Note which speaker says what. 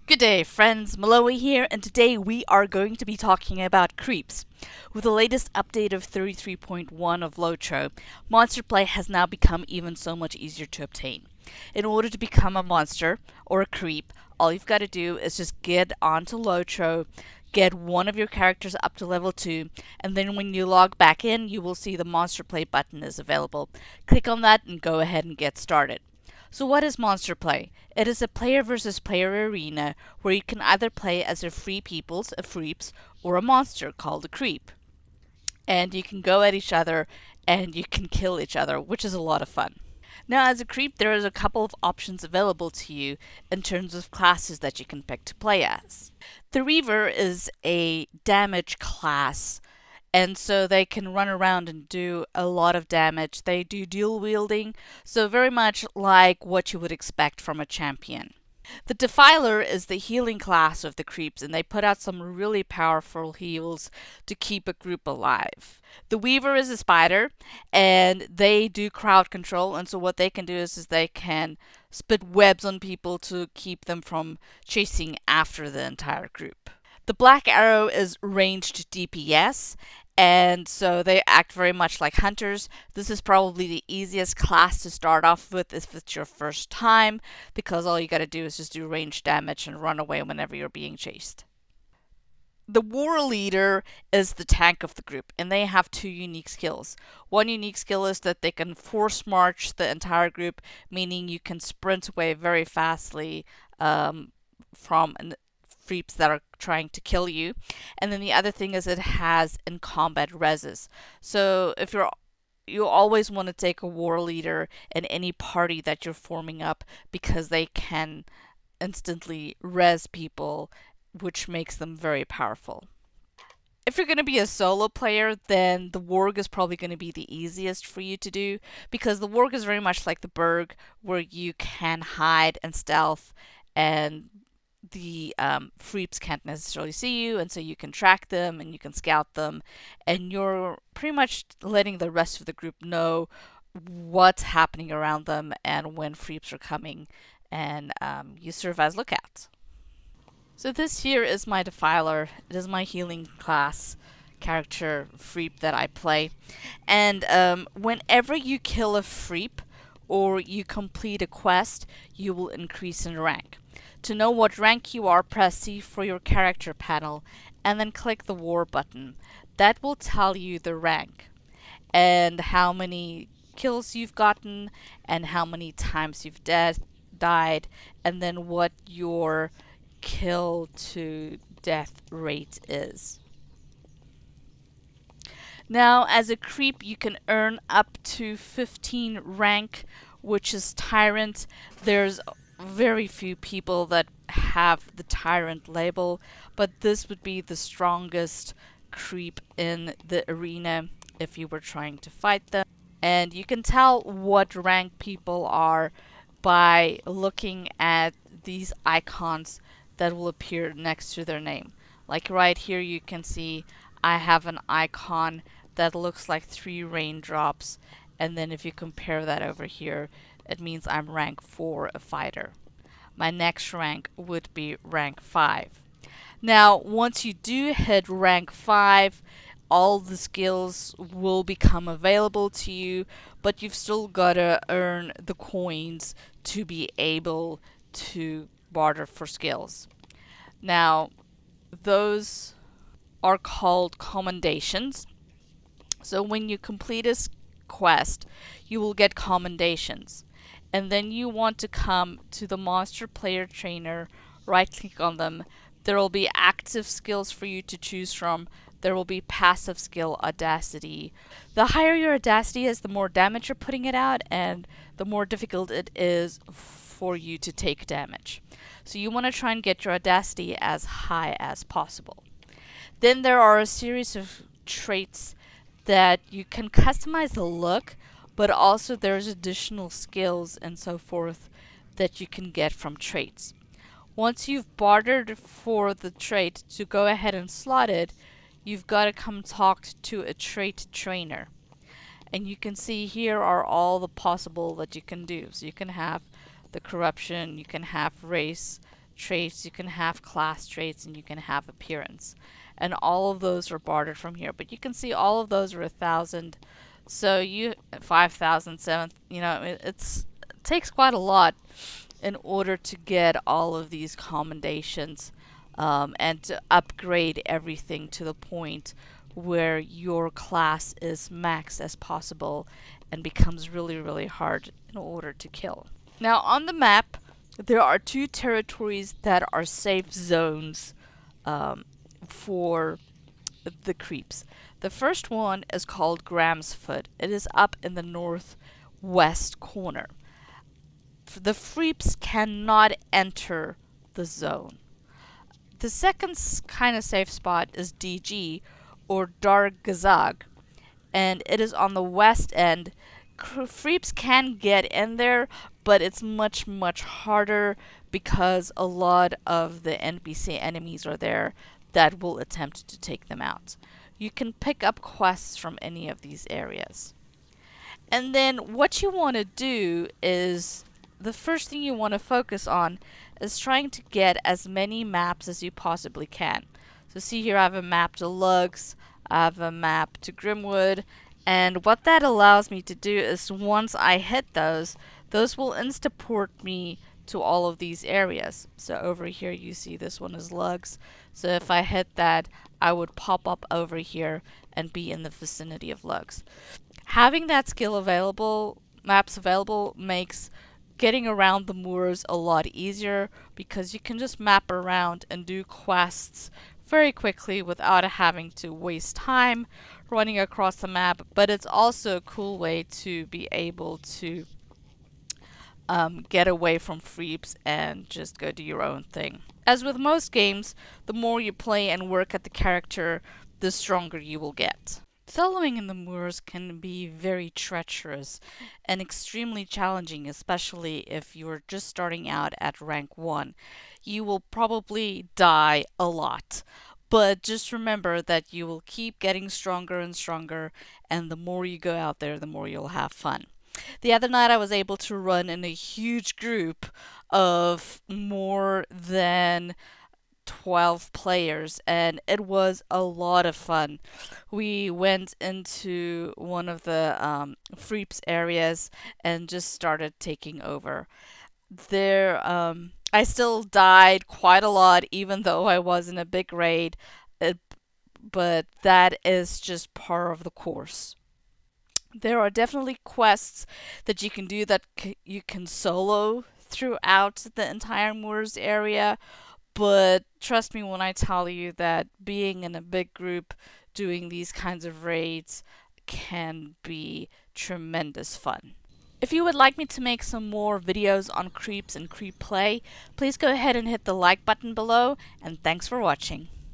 Speaker 1: Good day, friends. Maloe here, and today we are going to be talking about creeps. With the latest update of 33.1 of LOTRO, monster play has now become even so much easier to obtain. In order to become a monster or a creep, all you've got to do is just get onto LOTRO, get one of your characters up to level 2, and then when you log back in, you will see the monster play button is available. Click on that and go ahead and get started. So what is Monster Play? It is a player versus player arena where you can either play as a free peoples, a freeps, or a monster called a creep. And you can go at each other and you can kill each other, which is a lot of fun. Now, as a creep, there is a couple of options available to you in terms of classes that you can pick to play as. The Reaver is a damage class, and so they can run around and do a lot of damage. They do dual wielding, so very much like what you would expect from a champion. The Defiler is the healing class of the creeps, and they put out some really powerful heals to keep a group alive. The Weaver is a spider, and they do crowd control, and so what they can do is they can spit webs on people to keep them from chasing after the entire group. The Black Arrow is ranged DPS, and so they act very much like hunters. This is probably the easiest class to start off with if it's your first time, because all you gotta do is just do range damage and run away whenever you're being chased. The War Leader is the tank of the group, and they have two unique skills. One unique skill is that they can force march the entire group, meaning you can sprint away very fastly from creeps that are trying to kill you. And then the other thing is it has in combat reses. So if you always want to take a war leader in any party that you're forming up because they can instantly res people, which makes them very powerful. If you're going to be a solo player, then the Warg is probably going to be the easiest for you to do, because the Warg is very much like the Berg, where you can hide and stealth, and the freeps can't necessarily see you, and so you can track them and you can scout them, and you're pretty much letting the rest of the group know what's happening around them and when freeps are coming, and you serve as lookouts. So this here is my Defiler. It is my healing class character freep that I play, and whenever you kill a freep or you complete a quest, you will increase in rank. To know what rank you are, press C for your character panel and then click the war button. That will tell you the rank and how many kills you've gotten and how many times you've died, and then what your kill to death rate is. Now, as a creep, you can earn up to 15 rank, which is Tyrant. There's very few people that have the Tyrant label, but this would be the strongest creep in the arena if you were trying to fight them. And you can tell what rank people are by looking at these icons that will appear next to their name. Like right here, you can see I have an icon that looks like 3 raindrops, and then if you compare that over here, it means I'm rank 4, a fighter. My next rank would be rank 5. Now, once you do hit rank 5, all the skills will become available to you, but you've still got to earn the coins to be able to barter for skills. Now, those are called commendations. So when you complete a quest, you will get commendations. And then you want to come to the monster player trainer, right click on them. There will be active skills for you to choose from. There will be passive skill audacity. The higher your audacity is, the more damage you're putting it out, and the more difficult it is for you to take damage. So you want to try and get your audacity as high as possible. Then there are a series of traits that you can customize the look, but also there's additional skills and so forth that you can get from traits. Once you've bartered for the trait to go ahead and slot it, you've got to come talk to a trait trainer. And you can see here are all the possible that you can do. So you can have the corruption, you can have race, traits, you can have class traits, and you can have appearance. And all of those are bartered from here. But you can see all of those are 1,000. So you 5,000, 7, you know, it takes quite a lot in order to get all of these commendations, and to upgrade everything to the point where your class is maxed as possible and becomes really, really hard in order to kill. Now, on the map, there are 2 territories that are safe zones for the creeps. The first one is called Graham's Foot. It is up in the northwest corner. The creeps cannot enter the zone. The second kind of safe spot is DG, or Dargazag, and it is on the west end. Creeps can get in there, but it's much, much harder because a lot of the NPC enemies are there that will attempt to take them out. You can pick up quests from any of these areas. And then what you want to do is, the first thing you want to focus on is trying to get as many maps as you possibly can. So see here, I have a map to Lugs, I have a map to Grimwood, and what that allows me to do is once I hit those will insta-port me to all of these areas. So over here you see this one is Lugs. So if I hit that, I would pop up over here and be in the vicinity of Lugs. Having that skill available, maps available, makes getting around the moors a lot easier because you can just map around and do quests very quickly without having to waste time running across the map. But it's also a cool way to be able to get away from creeps and just go do your own thing. As with most games, the more you play and work at the character, the stronger you will get. Soloing in the moors can be very treacherous and extremely challenging, especially if you're just starting out at rank 1. You will probably die a lot, but just remember that you will keep getting stronger and stronger, and the more you go out there, the more you'll have fun. The other night I was able to run in a huge group of more than 12 players, and it was a lot of fun. We went into one of the Freeps areas and just started taking over. There, I still died quite a lot, even though I was in a big raid, it, but that is just part of the course. There are definitely quests that you can do that you can solo throughout the entire Moors area, but trust me when I tell you that being in a big group doing these kinds of raids can be tremendous fun. If you would like me to make some more videos on creeps and creep play, please go ahead and hit the like button below, and thanks for watching.